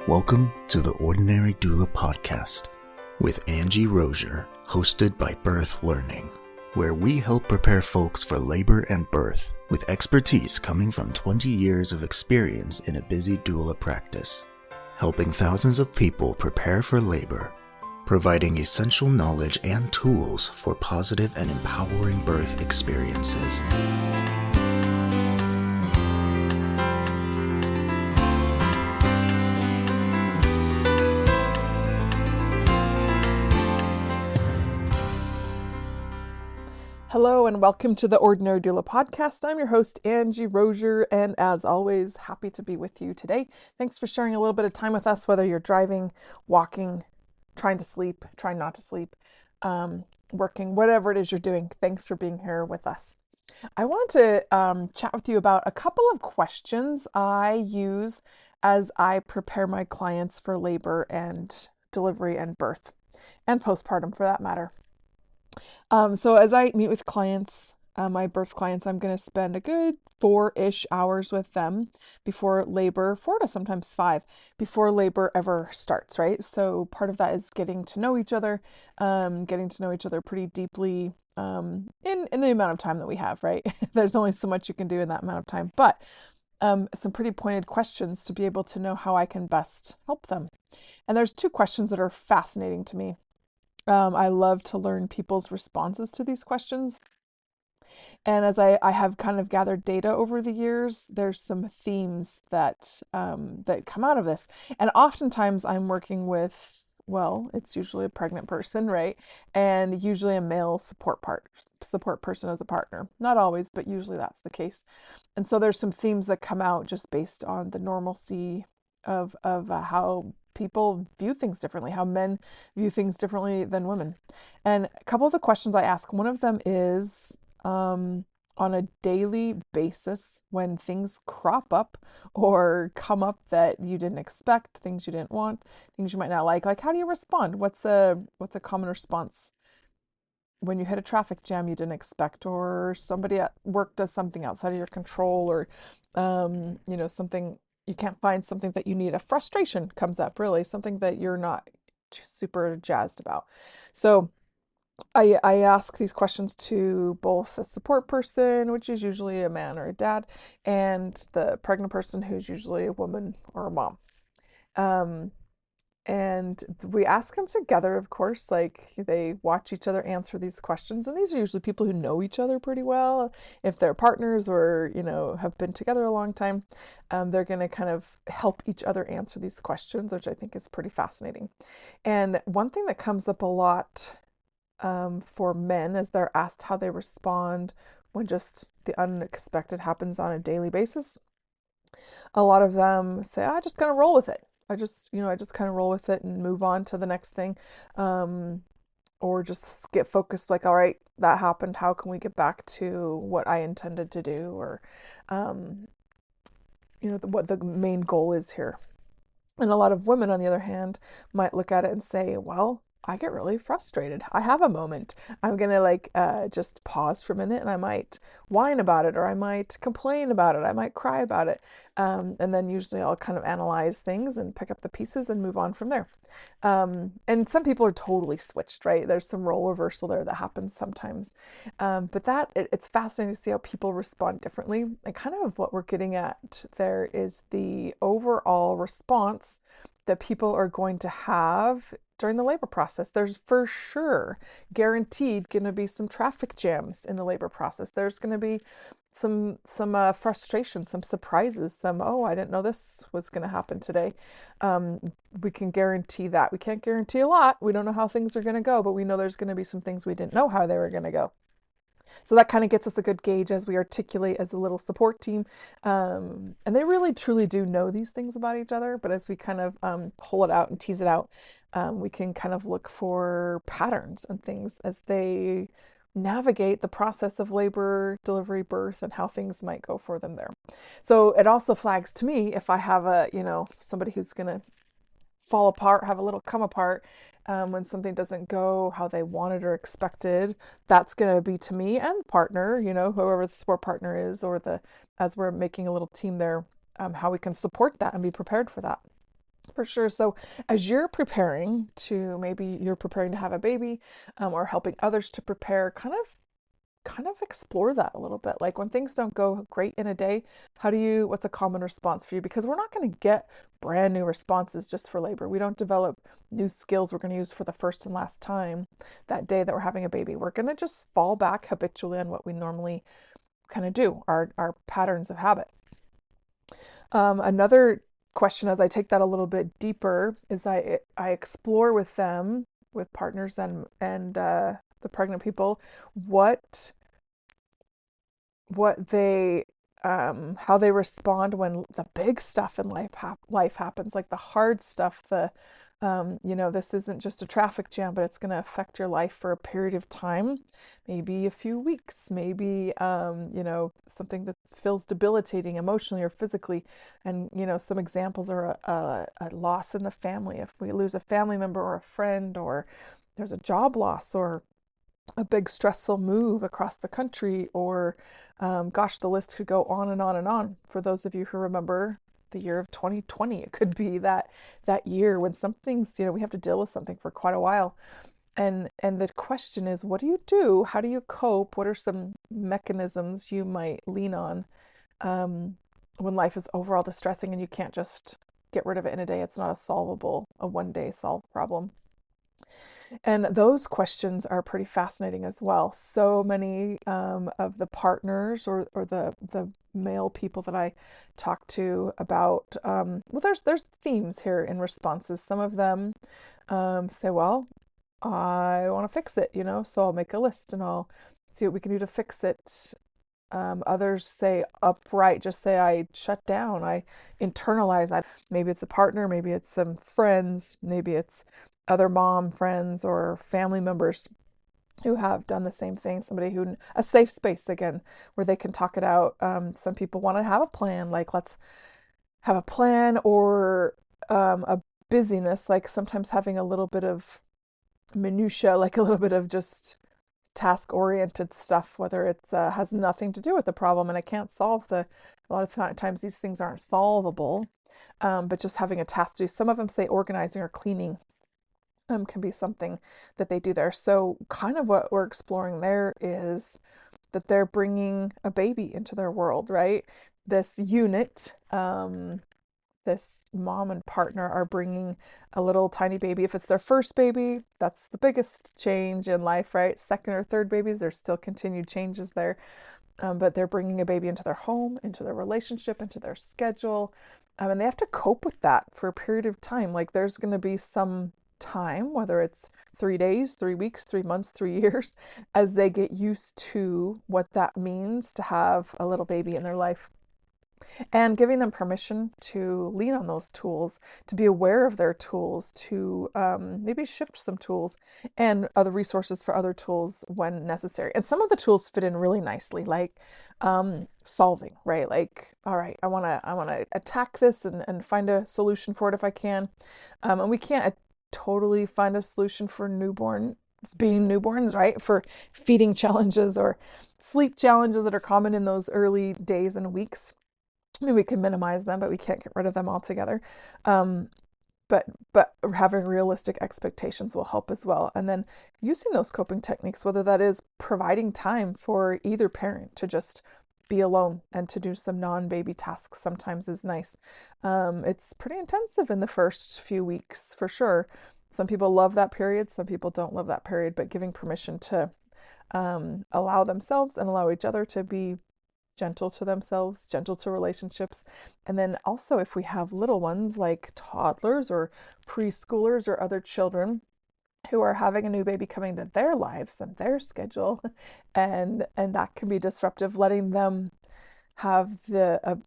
Welcome to the Ordinary Doula Podcast with Angie Rozier, hosted by Birth Learning, where we help prepare folks for labor and birth with expertise coming from 20 years of experience in a busy doula practice, helping thousands of people prepare for labor, providing essential knowledge and tools for positive and empowering birth experiences. Hello and welcome to the Ordinary Doula Podcast. I'm your host, Angie Rozier, and as always, happy to be with you today. Thanks for sharing a little bit of time with us, whether you're driving, walking, trying to sleep, trying not to sleep, working, whatever it is you're doing. Thanks for being here with us. I want to chat with you about a couple of questions I use as I prepare my clients for labor and delivery and birth, and postpartum for that matter. So as I meet with clients, my birth clients, I'm going to spend a good 4-ish hours with them before labor, 4 to sometimes 5, before labor ever starts, right? So part of that is getting to know each other pretty deeply in the amount of time that we have, right? There's only so much you can do in that amount of time, but some pretty pointed questions to be able to know how I can best help them. And there's 2 questions that are fascinating to me. I love to learn people's responses to these questions. And as I have kind of gathered data over the years, there's some themes that come out of this. And oftentimes I'm working with, it's usually a pregnant person, right? And usually a male support person as a partner. Not always, but usually that's the case. And so there's some themes that come out just based on the normalcy of how people view things differently, how men view things differently than women. And a couple of the questions I ask, one of them is on a daily basis, when things crop up or come up that you didn't expect, things you didn't want, things you might not like how do you respond? What's a common response when you hit a traffic jam you didn't expect, or somebody at work does something outside of your control, or something you can't find something that you need, a frustration comes up, really, something that you're not super jazzed about. So I ask these questions to both a support person, which is usually a man or a dad, and the pregnant person, who's usually a woman or a mom. And we ask them together, of course, they watch each other answer these questions. And these are usually people who know each other pretty well. If they're partners or, have been together a long time, they're going to kind of help each other answer these questions, which I think is pretty fascinating. And one thing that comes up a lot for men is they're asked how they respond when just the unexpected happens on a daily basis. A lot of them say, I just kind of roll with it. I just kind of roll with it and move on to the next thing. Or just get focused, all right, that happened. How can we get back to what I intended to do? Or, what the main goal is here. And a lot of women, on the other hand, might look at it and say, well, I get really frustrated. I have a moment. I'm going to just pause for a minute, and I might whine about it, or I might complain about it. I might cry about it. And then usually I'll kind of analyze things and pick up the pieces and move on from there. And some people are totally switched, right? There's some role reversal there that happens sometimes. But it's fascinating to see how people respond differently. And kind of what we're getting at there is the overall response that people are going to have during the labor process. There's for sure guaranteed going to be some traffic jams in the labor process. There's going to be some frustration, some surprises, I didn't know this was going to happen today. We can guarantee that. We can't guarantee a lot. We don't know how things are going to go, but we know there's going to be some things we didn't know how they were going to go. So that kind of gets us a good gauge as we articulate as a little support team. And they really, truly do know these things about each other. But as we kind of pull it out and tease it out, we can kind of look for patterns and things as they navigate the process of labor, delivery, birth, and how things might go for them there. So it also flags to me if I have somebody who's going to fall apart, have a little come apart, when something doesn't go how they wanted or expected. That's going to be to me and the partner, whoever the support partner is, or as we're making a little team there, how we can support that and be prepared for that. For sure. So, as you're preparing to, maybe you're preparing to have a baby, or helping others to prepare, kind of explore that a little bit. Like when things don't go great in a day, what's a common response for you? Because we're not going to get brand new responses just for labor. We don't develop new skills we're going to use for the first and last time that day that we're having a baby. We're going to just fall back habitually on what we normally kind of do, our patterns of habit. Another question, as I take that a little bit deeper, is I explore with them, with partners and the pregnant people, what they how they respond when the big stuff in life happens, like the hard stuff, this isn't just a traffic jam, but it's going to affect your life for a period of time, maybe a few weeks, maybe something that feels debilitating emotionally or physically. And some examples are a loss in the family, if we lose a family member or a friend, or there's a job loss, or a big stressful move across the country, or gosh, the list could go on and on and on. For those of you who remember the year of 2020, it could be that year when something's, we have to deal with something for quite a while. And the question is, what do you do? How do you cope? What are some mechanisms you might lean on when life is overall distressing and you can't just get rid of it in a day? It's not a one day solved problem. And those questions are pretty fascinating as well. So many of the partners, or the male people that I talk to about, well, there's themes here in responses. Some of them say, well, I want to fix it, so I'll make a list and I'll see what we can do to fix it. Others say upright, just say I shut down, I internalize. Maybe it's a partner, maybe it's some friends, maybe it's other mom friends or family members who have done the same thing. A safe space again, where they can talk it out. Some people want to have a plan, like let's have a plan, or a busyness, like sometimes having a little bit of minutia, like a little bit of just task-oriented stuff, whether it has nothing to do with the problem and I can't solve a lot of times these things aren't solvable, but just having a task to do. Some of them say organizing or cleaning can be something that they do there. So kind of what we're exploring there is that they're bringing a baby into their world, right? This unit, this mom and partner are bringing a little tiny baby. If it's their first baby, that's the biggest change in life, right? Second or third babies, there's still continued changes there. But they're bringing a baby into their home, into their relationship, into their schedule. And they have to cope with that for a period of time. Like there's going to be some time, whether it's 3 days, 3 weeks, 3 months, 3 years, as they get used to what that means to have a little baby in their life. And giving them permission to lean on those tools, to be aware of their tools, to maybe shift some tools and other resources for other tools when necessary. And some of the tools fit in really nicely, like solving, right? Like, all right, I wanna attack this and find a solution for it if I can. And we can't totally find a solution for being newborns, right? For feeding challenges or sleep challenges that are common in those early days and weeks. I mean, we can minimize them, but we can't get rid of them altogether. Um, but having realistic expectations will help as well. And then using those coping techniques, whether that is providing time for either parent to just be alone and to do some non-baby tasks, sometimes is nice. It's pretty intensive in the first few weeks, for sure. Some people love that period, some people don't love that period, but giving permission to allow themselves and allow each other to be gentle to themselves, gentle to relationships. And then also, if we have little ones like toddlers or preschoolers or other children who are having a new baby coming to their lives and their schedule, and that can be disruptive, letting them have the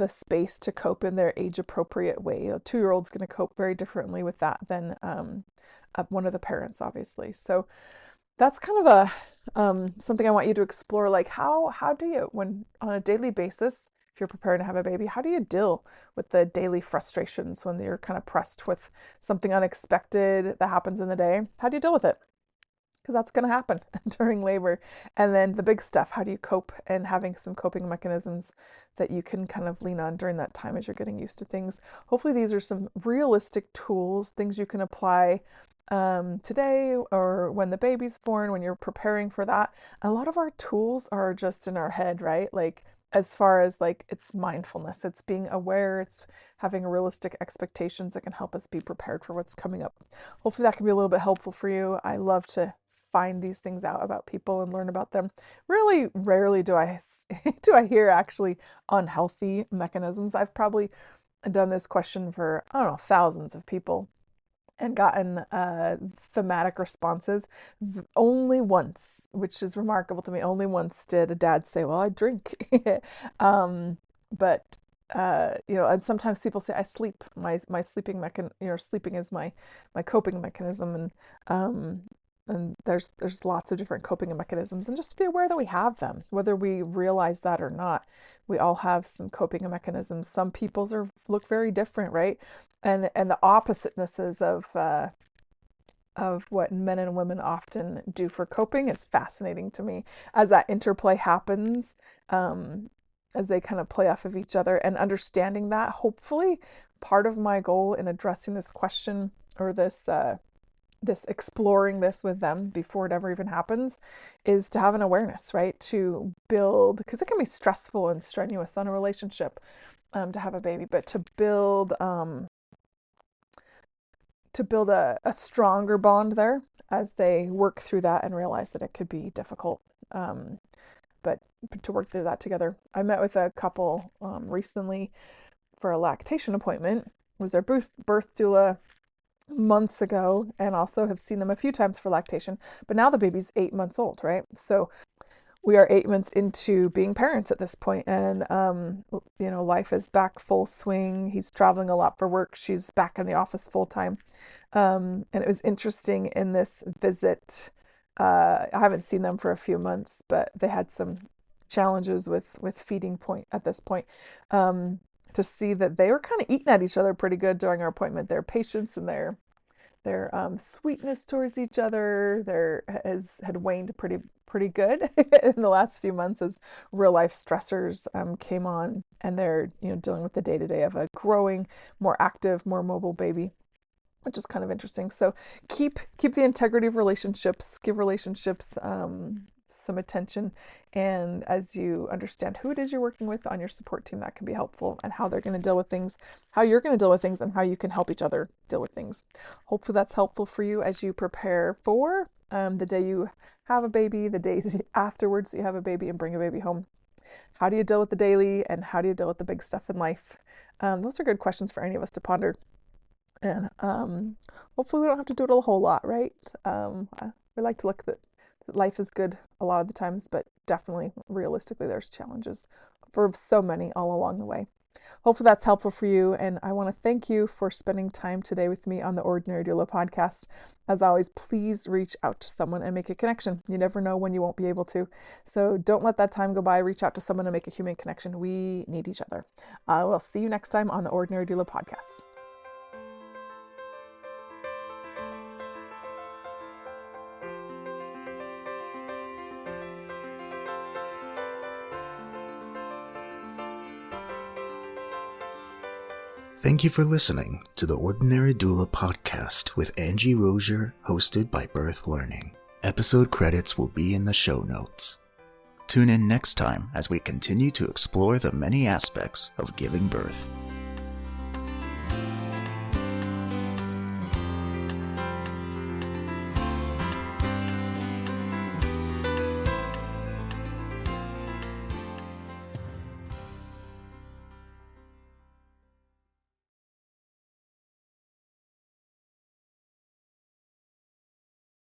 space to cope in their age appropriate way. A 2-year-old's going to cope very differently with that than one of the parents, obviously. So that's kind of a something I want you to explore. Like how do you, when on a daily basis, if you're preparing to have a baby, how do you deal with the daily frustrations when you're kind of pressed with something unexpected that happens in the day? How do you deal with it? because that's going to happen during labor. And then the big stuff, how do you cope, and having some coping mechanisms that you can kind of lean on during that time as you're getting used to things. Hopefully these are some realistic tools, things you can apply today or when the baby's born, when you're preparing for that. A lot of our tools are just in our head, right? Like as far as like it's mindfulness, it's being aware, it's having realistic expectations that can help us be prepared for what's coming up. Hopefully that can be a little bit helpful for you. I love to find these things out about people and learn about them. Really rarely do I hear actually unhealthy mechanisms. I've probably done this question for, I don't know, thousands of people and gotten thematic responses. Only once, which is remarkable to me, only once did a dad say, well, I drink. But and sometimes people say I sleep. My sleeping sleeping is my coping mechanism, and there's lots of different coping mechanisms, and just to be aware that we have them, whether we realize that or not. We all have some coping mechanisms. Some people's look very different, right? And the oppositenesses of what men and women often do for coping is fascinating to me as that interplay happens, as they kind of play off of each other, and understanding that. Hopefully part of my goal in addressing this question, or this exploring this with them before it ever even happens, is to have an awareness, right? To build, because it can be stressful and strenuous on a relationship to have a baby, but to build a stronger bond there as they work through that and realize that it could be difficult. But to work through that together. I met with a couple recently for a lactation appointment. It was their birth doula months ago, and also have seen them a few times for lactation. But now the baby's 8 months old, right? So we are 8 months into being parents at this point, and life is back full swing. He's traveling a lot for work. She's back in the office full time. And it was interesting in this visit. I haven't seen them for a few months, but they had some challenges with feeding point at this point. To see that they were kind of eating at each other pretty good during our appointment. Their patience and their sweetness towards each other had waned pretty good in the last few months as real life stressors came on, and they're dealing with the day-to-day of a growing, more active, more mobile baby, which is kind of interesting. So keep the integrity of relationships, give relationships some attention, and as you understand who it is you're working with on your support team, that can be helpful, and how they're going to deal with things, how you're going to deal with things, and how you can help each other deal with things. Hopefully that's helpful for you as you prepare for the day you have a baby, the days afterwards you have a baby and bring a baby home. How do you deal with the daily, and how do you deal with the big stuff in life? Those are good questions for any of us to ponder. And hopefully we don't have to do it a whole lot, right? We like to look that life is good a lot of the times, but definitely realistically there's challenges for so many all along the way. Hopefully that's helpful for you, and I want to thank you for spending time today with me on the Ordinary Doula podcast. As always, please reach out to someone and make a connection. You never know when you won't be able to, so don't let that time go by. Reach out to someone and make a human connection. We need each other. We'll see you next time on the Ordinary Doula podcast. Thank you for listening to the Ordinary Doula podcast with Angie Rozier, hosted by Birth Learning. Episode credits will be in the show notes. Tune in next time as we continue to explore the many aspects of giving birth.